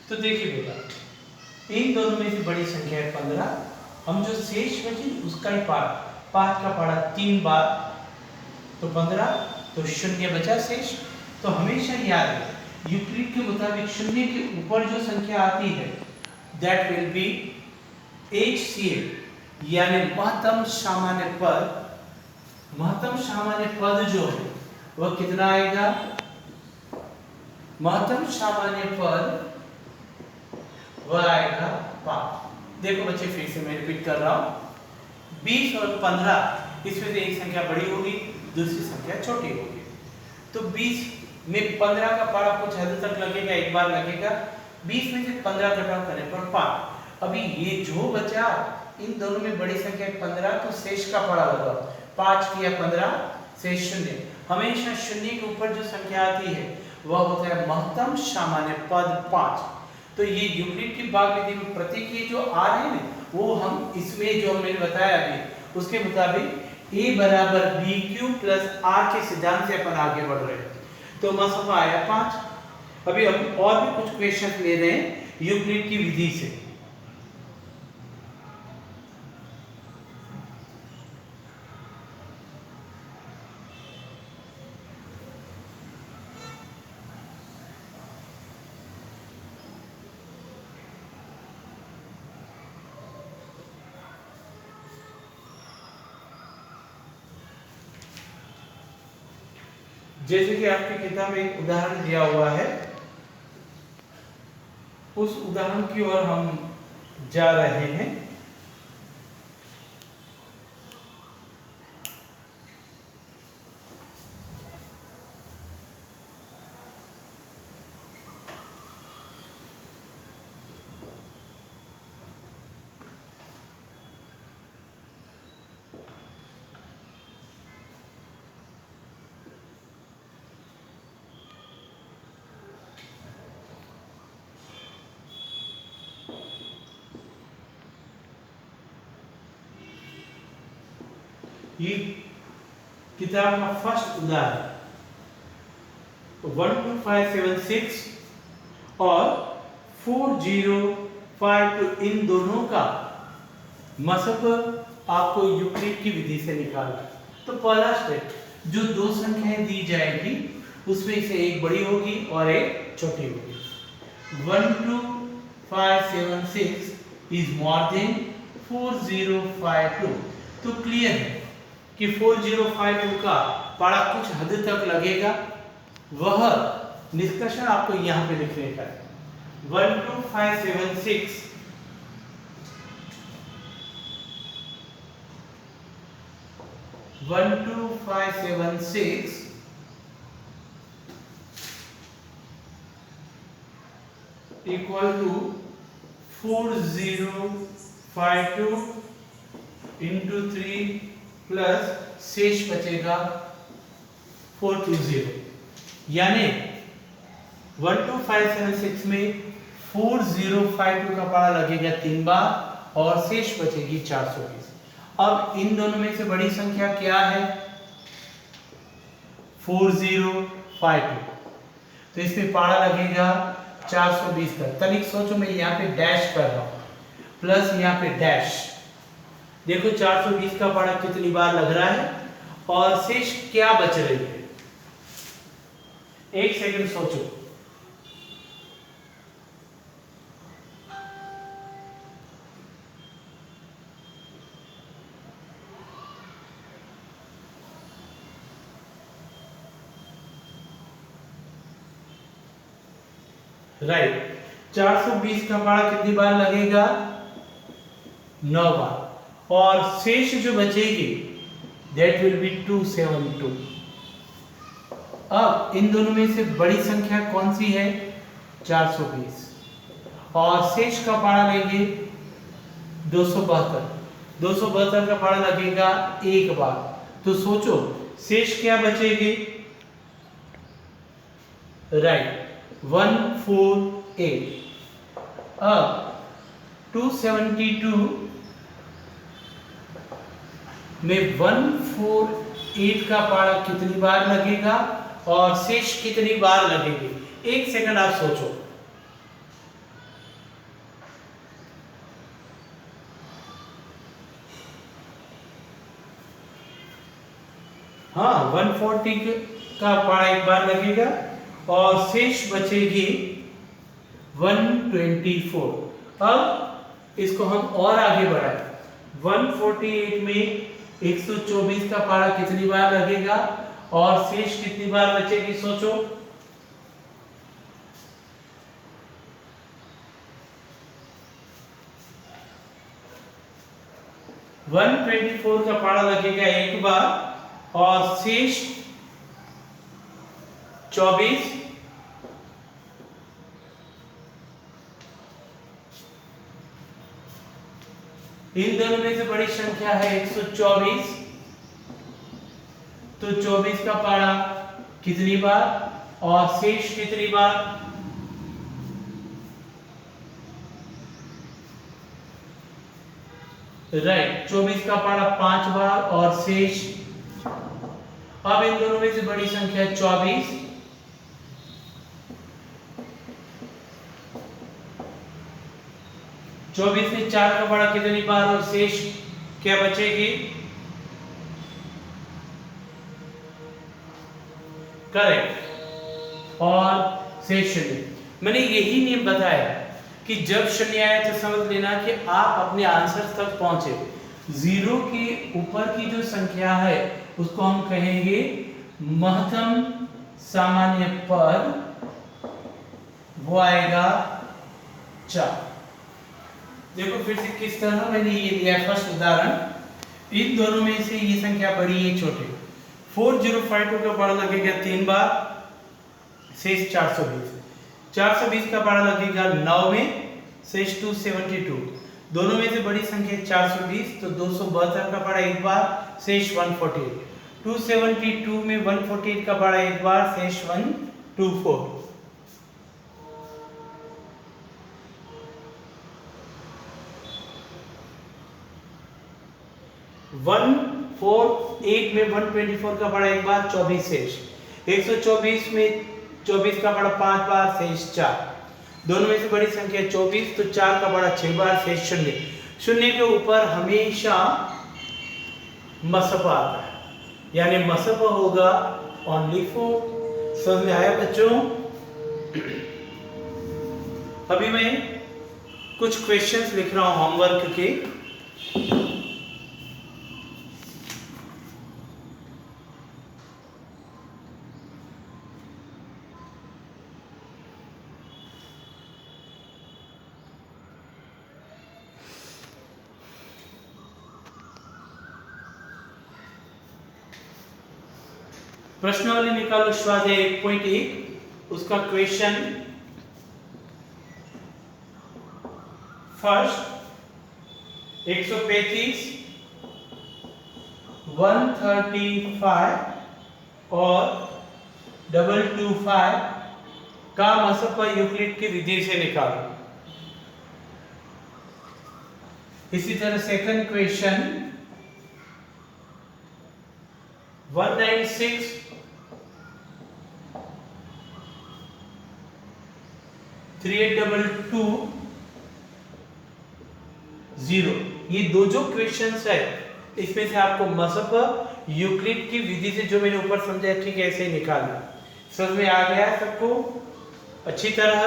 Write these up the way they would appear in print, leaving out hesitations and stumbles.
तो देखिए बेटा, इन दोनों में से बड़ी संख्या है 15। हम जो शेष बची उसका ही पाठ, 5 का पढ़ा 3 बार तो 15, तो शून्य बचा शेष। तो हमेशा याद है, यूक्लिड के मुताबिक शून्य के ऊपर जो संख्या आती है दैट विल बी HCF, यानी महत्तम सामान्य पद। महत्तम सामान्य पद जो है वह कितना आएगा? महत्तम सामान्य पद वह आएगा 5। देखो बच्चे, फिर से मैं रिपीट कर रहा हूं, 20 और 15 इसमें से एक संख्या बड़ी होगी, दूसरी संख्या छोटी होगी। तो 20 में 15 का पारा कुछ हद तक लगेगा, एक बार लगेगा। 20 में से 15 घटाव करने पर 5। अभी ये जो बचा, इन दोनों में बड़ी संख्या 15, तो शेष का पारा लगाओ। 5 किया 15, शेष 0। हमेशा शून्य के ऊपर जो संख्या आती है वह होता है महत्तम सामान्य पद 5। तो ये यूक्लिड की भाग विधि में प्रतीक ये जो आ रहे हैं वो हम इसमें जो मैंने बताया अभी उसके मुताबिक a बराबर bq प्लस r के सिद्धांत से अपन आगे बढ़ रहे हैं। तो मसफा आया 5। अभी हम और भी कुछ क्वेश्चन ले रहे हैं यूक्लिड की विधि से। जैसे कि आपकी किताब में एक उदाहरण दिया हुआ है, उस उदाहरण की ओर हम जा रहे हैं। ये किताब का फर्स्ट उदाहरण 12576 और 4052 इन दोनों का मसफ आपको यूक्लिड की विधि से निकालना है। तो पहला स्टेप, जो दो संख्याएं दी जाएगी उसमें से एक बड़ी होगी और एक छोटी होगी। 12576 इज मोर देन 4052। तो क्लियर है कि 4052 का पारा कुछ हद तक लगेगा। वह निष्कर्षण आपको यहां पे लिखने का है। 12576 इक्वल टू 4052 इंटू 3 प्लस शेष बचेगा 420, यानी 12576 में 4052 का पारा लगेगा 3 बार और शेष बचेगी 420। अब इन दोनों में से बड़ी संख्या क्या है? 4052। तो इसमें पारा लगेगा 420 का। तनिक सोचो, मैं यहाँ पे डैश कर रहा हूँ, प्लस यहाँ पे डैश। देखो 420 का पारा कितनी बार लग रहा है और शेष क्या बच रही है? एक सेकंड सोचो। राइट, 420 का पारा कितनी बार लगेगा? 9 बार। और शेष जो बचेगी दैट विल बी 272। अब इन दोनों में से बड़ी संख्या कौन सी है? 420। और शेष का पारा लेंगे 272। 272 का पारा लगेगा एक बार। तो सोचो शेष क्या बचेगी? राइट, 148। अब 272 में 148 का पारा कितनी बार लगेगा और शेष कितनी बार लगेगी? एक सेकंड आप सोचो। हाँ 140 का पारा एक बार लगेगा और शेष बचेगी 124। अब इसको हम और आगे बढ़ाएं। 148 में 124 का पारा कितनी बार लगेगा और शेष कितनी बार बचेगी, सोचो। 124 का पारा लगेगा एक बार और शेष 24। इन दोनों में से बड़ी संख्या है 124, तो 24 का पारा कितनी बार और शेष कितनी बार? राइट, 24 का पारा 5 बार और शेष। अब इन दोनों में से बड़ी संख्या है 24, चौबीस में 4 का पारा कितनी बार और शेष क्या बचेगी? करेक्ट, और शेष शून्य। मैंने यही नियम बताया कि जब शून्य आए तो समझ लेना कि आप अपने आंसर तक पहुंचे। जीरो के ऊपर की जो संख्या है उसको हम कहेंगे महत्तम सामान्य पद, वो आएगा 4। देखो फिर से किस तरह मैंने ये लिया। फर्स्ट उदाहरण, इन दोनों में से ये संख्या बड़ी है छोटी। 4052 का पारा लगेगा 3 बार, शेष 420। 420 का पारा लगेगा 9 में, शेष 272। दोनों में से बड़ी संख्या 420, तो 272 का पारा एक बार, शेष 148। 272 में 148 का पारा एक बार, शेष 124। 148 में 124 का पारा एक बार, 24 शेष। 124 में 24 का पारा 5 बार, शेष 4। दोनों में से बड़ी संख्या 24, तो 4 का पारा 6 बार, शेष 0। 0 के ऊपर हमेशा मसपा आता है, यानी मसपा होगा ओनली 4। समझ में आया बच्चों? अभी मैं कुछ क्वेश्चंस लिख रहा हूं होमवर्क के। प्रश्नावली निकालो स्वाध्याय 1.1, उसका क्वेश्चन फर्स्ट 135, 135 और 225 का मसपा यूक्लिड की विधि से निकालो। इसी तरह सेकंड क्वेश्चन 196, 3822 0। ये दो जो क्वेश्चंस है इसमें से आपको मसपा यूक्लिड की विधि से जो मैंने ऊपर समझाया ठीक ऐसे ही निकालना। समझ में आ गया है सबको अच्छी तरह?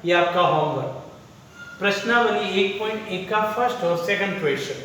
ये आपका होमवर्क प्रश्नावली 1.1 का फर्स्ट और सेकंड क्वेश्चन।